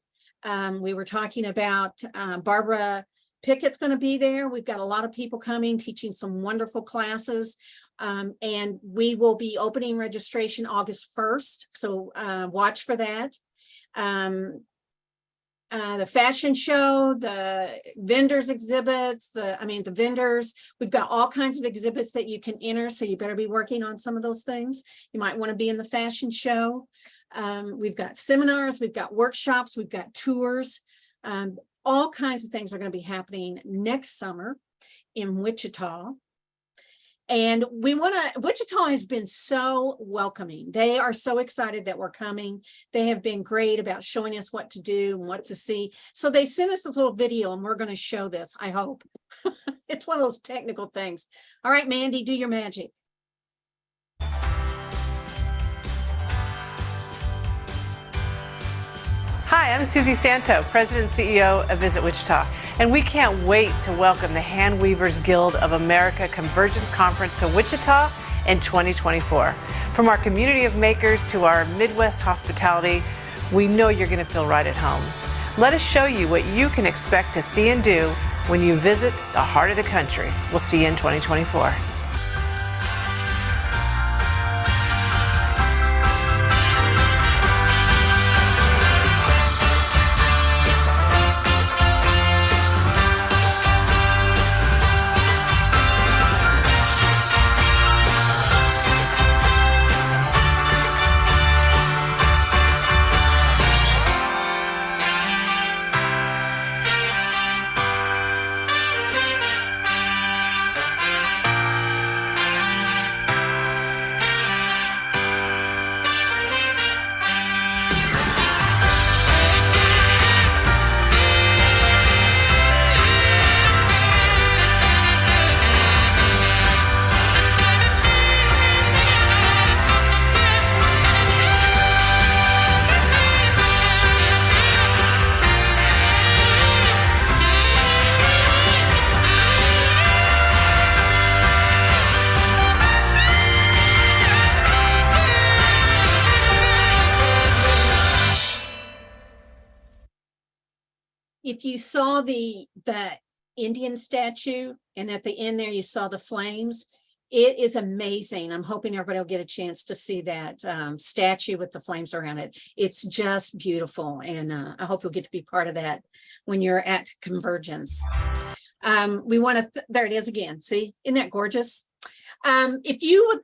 We were talking about Barbara Pickett's going to be there. We've got a lot of people coming, teaching some wonderful classes. And we will be opening registration August 1st. So watch for that. The fashion show, the vendors exhibits, the vendors, we've got all kinds of exhibits that you can enter. So you better be working on some of those things. You might want to be in the fashion show. We've got seminars, we've got workshops, we've got tours. All kinds of things are going to be happening next summer in Wichita. And Wichita has been so welcoming. They are so excited that we're coming. They have been great about showing us what to do and what to see. So they sent us a little video and we're going to show this, I hope. It's one of those technical things. All right, Mandy, do your magic. Hi, I'm Susie Santo, President and CEO of Visit Wichita, and we can't wait to welcome the Handweavers Guild of America Convergence Conference to Wichita in 2024. From our community of makers to our Midwest hospitality, we know you're going to feel right at home. Let us show you what you can expect to see and do when you visit the heart of the country. We'll see you in 2024. If you saw the Indian statue and at the end there you saw the flames, it is amazing. I'm hoping everybody will get a chance to see that statue with the flames around it. It's just beautiful, and I hope you'll get to be part of that when you're at Convergence. We want to, there it is again. See, isn't that gorgeous? If you've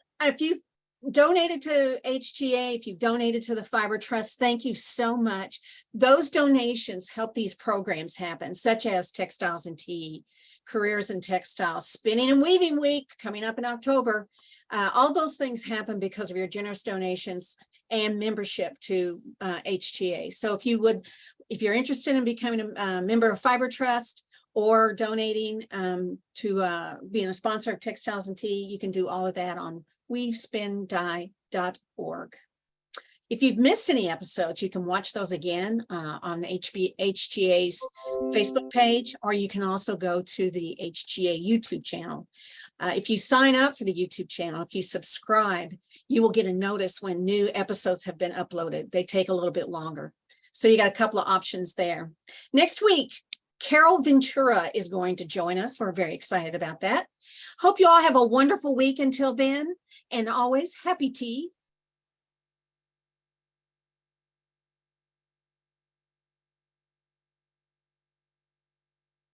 donated to HGA, if you've donated to the Fiber Trust, thank you so much. Those donations help these programs happen, such as Textiles and Tea, Careers in Textiles, Spinning and Weaving Week coming up in October. All those things happen because of your generous donations and membership to HGA. So if you're interested in becoming a member of Fiber Trust or donating to being a sponsor of Textiles and Tea, you can do all of that on weavespindye.org. If you've missed any episodes, you can watch those again on HGA's Facebook page, or you can also go to the HGA YouTube channel. If you sign up for the YouTube channel, if you subscribe, you will get a notice when new episodes have been uploaded. They take a little bit longer. So you got a couple of options there. Next week, Carol Ventura is going to join us. We're very excited about that. Hope you all have a wonderful week until then, and always happy tea.